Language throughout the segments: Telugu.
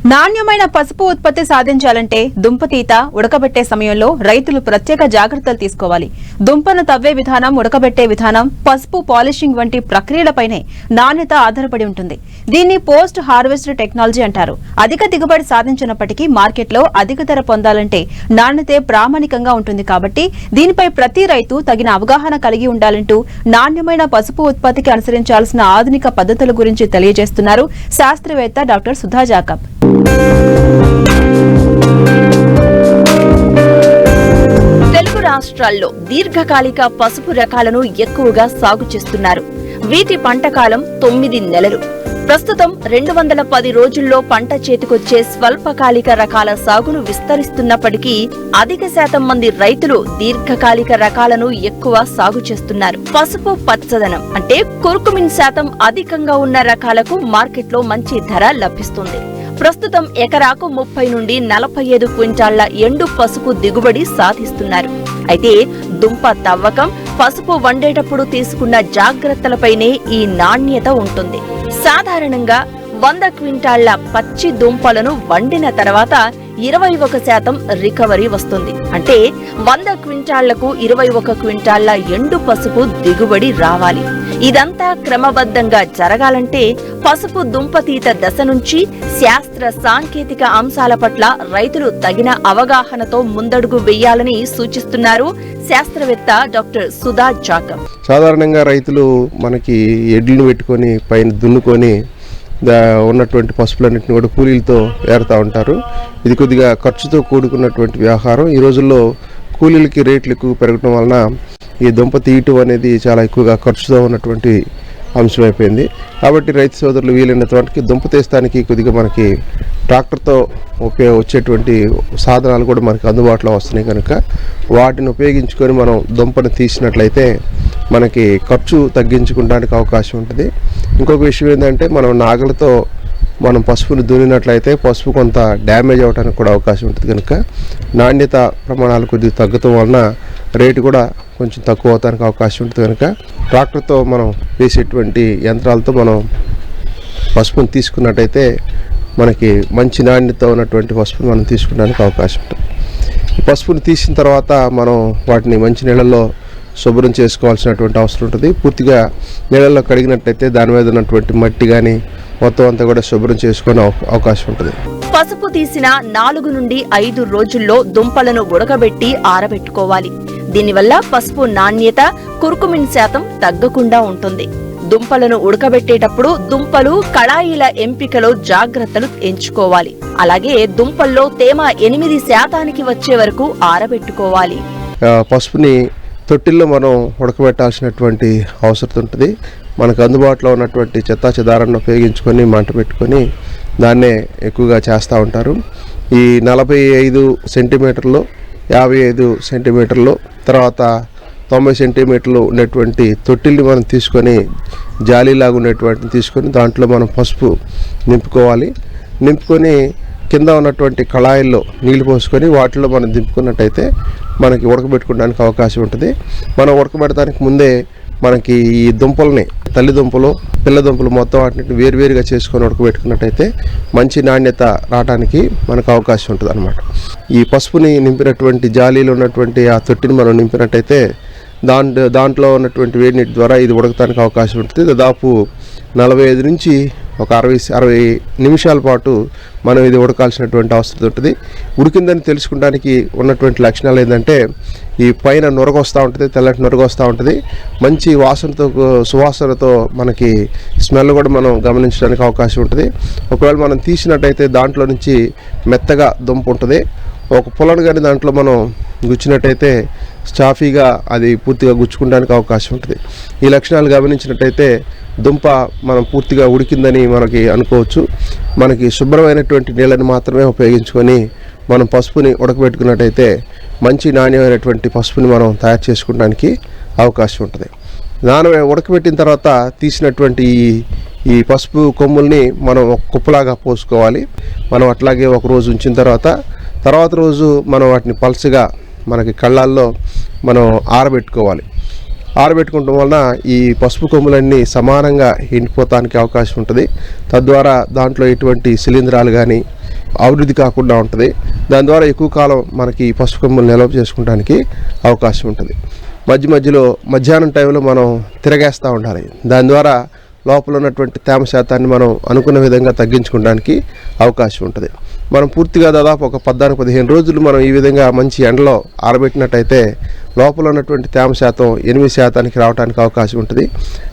నాణ్యమైన పసుపు ఉత్పత్తి సాధించాలంటే దుంపతీత ఉడకబెట్టే సమయంలో రైతులు ప్రత్యేక జాగ్రత్తలు తీసుకోవాలి. దుంపను తవ్వే విధానం, ఉడకబెట్టే విధానం, పసుపు పాలిషింగ్ వంటి ప్రక్రియలపైనే నాణ్యత ఆధారపడి ఉంటుంది. దీన్ని పోస్ట్ హార్వెస్ట్ టెక్నాలజీ అంటారు. అధిక దిగుబడి సాధించినప్పటికీ మార్కెట్లో అధిక ధర పొందాలంటే నాణ్యతే ప్రామాణికంగా ఉంటుంది. కాబట్టి దీనిపై ప్రతి రైతు తగిన అవగాహన కలిగి ఉండాలంటూ నాణ్యమైన పసుపు ఉత్పత్తికి అనుసరించాల్సిన ఆధునిక పద్ధతుల గురించి తెలియజేస్తున్నారు శాస్త్రవేత్త డాక్టర్ సుధా జాకబ్. తెలుగు రాష్ట్రాల్లో దీర్ఘకాలిక పసుపు రకాలను ఎక్కువగా సాగు చేస్తున్నారు. వీటి పంటకాలం 9 నెలలు. ప్రస్తుతం 210 రోజుల్లో పంట చేతికొచ్చే స్వల్పకాలిక రకాల సాగును విస్తరిస్తున్నప్పటికీ అధిక శాతం మంది రైతులు దీర్ఘకాలిక రకాలను ఎక్కువ సాగు చేస్తున్నారు. పసుపు పచ్చదనం అంటే కుర్కుమిన్ శాతం అధికంగా ఉన్న రకాలకు మార్కెట్లో మంచి ధర లభిస్తుంది. ప్రస్తుతం ఎకరాకు 30 నుండి 45 క్వింటాళ్ల ఎండు పసుపు దిగుబడి సాధిస్తున్నారు. అయితే దుంప తవ్వకం, పసుపు వండేటప్పుడు తీసుకున్న జాగ్రత్తలపైనే ఈ నాణ్యత ఉంటుంది. సాధారణంగా 100 క్వింటాళ్ల పచ్చి దుంపలను వండిన తర్వాత 21% రికవరీ వస్తుంది. అంటే 100 క్వింటాళ్లకు 21 క్వింటాళ్ల ఎండు పసుపు దిగుబడి రావాలి. ఇదంతా క్రమబద్ధంగా జరగాలంటే పసుపు దుంపతీత దశ నుంచి శాస్త్ర సాంకేతిక అంశాల పట్ల రైతులు తగిన అవగాహనతో ముందడుగు వేయాలని సూచిస్తున్నారు శాస్త్రవేత్త డాక్టర్ సుధా జాకబ్. సాధారణంగా రైతులు మనకి ఎడ్లను పెట్టుకొని పైన దున్నుకొని ఉన్నటువంటి పసుపులన్నింటినీ కూడా కూలీలతో ఏరుతూ ఉంటారు. ఇది కొద్దిగా ఖర్చుతో కూడుకున్నటువంటి వ్యవహారం. ఈ రోజుల్లో కూలీలకి రేట్లు ఎక్కువ పెరగడం వలన ఈ దుంప తీయటం అనేది చాలా ఎక్కువగా ఖర్చుతో ఉన్నటువంటి అంశం అయిపోయింది. కాబట్టి రైతు సోదరులు వీలైనంత వాటికి దుంప తీస్తానికి కొద్దిగా మనకి ట్రాక్టర్తో వచ్చేటువంటి సాధనాలు కూడా మనకి అందుబాటులో వస్తున్నాయి కనుక వాటిని ఉపయోగించుకొని మనం దుంపను తీసినట్లయితే మనకి ఖర్చు తగ్గించుకోవడానికి అవకాశం ఉంటుంది. ఇంకొక విషయం ఏంటంటే మనం నాగలతో మనం పసుపుని దున్నినట్లయితే పసుపు కొంత డ్యామేజ్ అవ్వడానికి కూడా అవకాశం ఉంటుంది. కనుక నాణ్యత ప్రమాణాలు కొద్దిగా తగ్గటం వలన రేటు కూడా కొంచెం తక్కువ అవడానికి అవకాశం ఉంటుంది. కనుక ట్రాక్టర్తో మనం వేసేటువంటి యంత్రాలతో మనం పసుపుని తీసుకున్నట్టయితే మనకి మంచి నాణ్యత ఉన్నటువంటి పసుపుని మనం తీసుకోవడానికి అవకాశం ఉంటుంది. ఈ పసుపుని తీసిన తర్వాత మనం వాటిని మంచి నీళ్ళల్లో శుభ్రం చేసుకోవాల్సినటువంటి అవసరం ఉంటుంది. పూర్తిగా నీళ్ళల్లో కడిగినట్టయితే దాని మీద ఉన్నటువంటి మట్టి కానీ మొత్తం అంతా కూడా శుభ్రం చేసుకునే అవకాశం ఉంటుంది. పసుపు తీసిన 4 నుండి 5 రోజుల్లో దుంపలను ఉడకబెట్టి ఆరబెట్టుకోవాలి. దీనివల్ల పసుపు నాణ్యత, కుర్కుమిన్ శాతం తగ్గకుండా ఉంటుంది. దుంపలను ఉడకబెట్టేటప్పుడు దుంపలు, కళాయిల ఎంపికలో జాగ్రత్తలు ఎంచుకోవాలి. అలాగే దుంపల్లో తేమ 8% వచ్చే వరకు ఆరబెట్టుకోవాలి. పసుపుని తొట్టిల్లో మనం ఉడకబెట్టాల్సినటువంటి అవసరం ఉంటుంది. మనకు అందుబాటులో ఉన్నటువంటి చెత్తా చెదారాన్ని ఉపయోగించుకొని మంట పెట్టుకొని దాన్నే ఎక్కువగా చేస్తూ ఉంటారు. ఈ 45 సెంటీమీటర్లు, 55 సెంటీమీటర్లు, తర్వాత 90 సెంటీమీటర్లు ఉండేటువంటి తొట్టిల్ని మనం తీసుకొని జాలీలాగా ఉండేటువంటిని తీసుకొని దాంట్లో మనం పసుపు నింపుకొని కింద ఉన్నటువంటి కళాయిల్లో నీళ్లు పోసుకొని వాటిలో మనం దింపుకున్నట్టయితే మనకి ఉడకబెట్టుకోవడానికి అవకాశం ఉంటుంది. మనం ఉడకబెట్టడానికి ముందే మనకి ఈ దుంపల్ని, తల్లిదుంపలు, పిల్ల దుంపలు మొత్తం వాటిని వేరువేరుగా చేసుకొని ఉడకబెట్టుకున్నట్టయితే మంచి నాణ్యత రావడానికి మనకు అవకాశం ఉంటుంది అన్నమాట. ఈ పసుపుని నింపినటువంటి జాలీలో ఉన్నటువంటి ఆ తొట్టిని మనం నింపినట్టయితే దాంట్లో ఉన్నటువంటి వేడి నీటి ద్వారా ఇది ఉడకడానికి అవకాశం ఉంటుంది. దాదాపు 45 నుంచి ఒక 60 నిమిషాల పాటు మనం ఇది ఉడకాల్సినటువంటి అవసరం ఉంటుంది. ఉడికిందని తెలుసుకోవడానికి ఉన్నటువంటి లక్షణాలు ఏంటంటే ఈ పైన నొరగొస్తూ ఉంటుంది, తెల్లటి నొరగొస్తూ ఉంటుంది. మంచి సువాసనతో మనకి స్మెల్ కూడా మనం గమనించడానికి అవకాశం ఉంటుంది. ఒకవేళ మనం తీసినట్టయితే దాంట్లో నుంచి మెత్తగా దుంప ఉంటుంది. ఒక పుల్లను కానీ దాంట్లో మనం గుచ్చినట్టయితే స్టాఫీగా అది పూర్తిగా గుచ్చుకోవడానికి అవకాశం ఉంటుంది. ఈ లక్షణాలు గమనించినట్టయితే దుంప మనం పూర్తిగా ఉడికిందని మనకి అనుకోవచ్చు. మనకి శుభ్రమైనటువంటి నీళ్ళని మాత్రమే ఉపయోగించుకొని మనం పసుపుని ఉడకబెట్టుకున్నట్టయితే మంచి నాణ్యమైనటువంటి పసుపుని మనం తయారు చేసుకోవడానికి అవకాశం ఉంటుంది. ఉడకబెట్టిన తర్వాత తీసినటువంటి ఈ పసుపు కొమ్ముల్ని మనం ఒక కుప్పలాగా పోసుకోవాలి. మనం అట్లాగే ఒక రోజు ఉంచిన తర్వాత రోజు మనం వాటిని పల్చగా మనకి కళ్ళాల్లో మనం ఆరబెట్టుకోవాలి. ఆరబెట్టుకోవడం వలన ఈ పసుపు కొమ్ములన్నీ సమానంగా ఎండిపోతానికి అవకాశం ఉంటుంది. తద్వారా దాంట్లో ఎటువంటి శిలీంధ్రాలు కానీ అభివృద్ధి కాకుండా ఉంటుంది. దాని ద్వారా ఎక్కువ కాలం మనకి పసుపు కొమ్ములు నిల్వ చేసుకోవడానికి అవకాశం ఉంటుంది. మధ్యలో మధ్యాహ్నం టైంలో మనం తిరగేస్తూ ఉండాలి. దాని ద్వారా లోపల ఉన్నటువంటి తేమ శాతాన్ని మనం అనుకున్న విధంగా తగ్గించుకోవడానికి అవకాశం ఉంటుంది. మనం పూర్తిగా దాదాపు ఒక 14-15 రోజులు మనం ఈ విధంగా మంచి ఎండలో ఆరబెట్టినట్టయితే లోపల ఉన్నటువంటి తేమ శాతం 8% రావడానికి అవకాశం ఉంటుంది.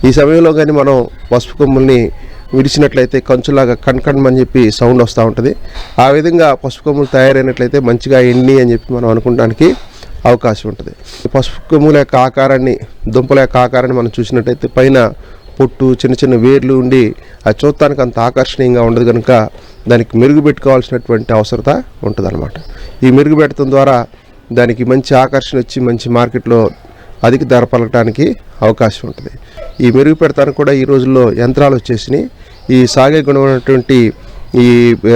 ఈ సమయంలో కానీ మనం పసుపు కొమ్ముల్ని విడిచినట్లయితే కంచులాగా కణకణమని చెప్పి సౌండ్ వస్తూ ఉంటుంది. ఆ విధంగా పసుపు కొమ్ములు తయారైనట్లయితే మంచిగా ఎండి అని చెప్పి మనం అనుకోవడానికి అవకాశం ఉంటుంది. పసుపు కొమ్ముల యొక్క ఆకారాన్ని, దుంపల యొక్క ఆకారాన్ని మనం చూసినట్టయితే పైన పొట్టు, చిన్న చిన్న వేర్లు ఉండి అది చూడటానికి అంత ఆకర్షణీయంగా ఉండదు కనుక దానికి మెరుగు పెట్టుకోవాల్సినటువంటి అవసరత ఉంటుంది అన్నమాట. ఈ మెరుగు పెట్టడం ద్వారా దానికి మంచి ఆకర్షణ వచ్చి మంచి మార్కెట్లో అధిక ధర పలకడానికి అవకాశం ఉంటుంది. ఈ మెరుగు పెడతానికి కూడా ఈ రోజుల్లో యంత్రాలు వచ్చేసినాయి. ఈ సాగే గుణమైనటువంటి ఈ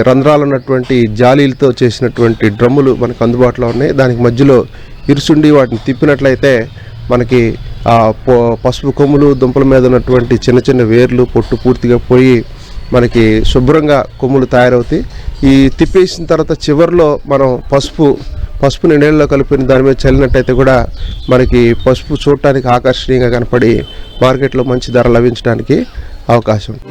రంధ్రాలు ఉన్నటువంటి జాలీలతో చేసినటువంటి డ్రమ్ములు మనకు అందుబాటులో ఉన్నాయి. దానికి మధ్యలో ఇరుసుండి వాటిని తిప్పినట్లయితే మనకి పసుపు కొమ్ములు, దుంపల మీద ఉన్నటువంటి చిన్న చిన్న వేర్లు, పొట్టు పూర్తిగా పోయి మనకి శుభ్రంగా కొమ్ములు తయారవుతాయి. ఈ తిప్పేసిన తర్వాత చివరిలో మనం పసుపుని నీళ్ళలో కలిపిన దాని మీద చల్లినట్టయితే కూడా మనకి పసుపు చూడటానికి ఆకర్షణీయంగా కనపడి మార్కెట్లో మంచి ధర లభించడానికి అవకాశం ఉంది.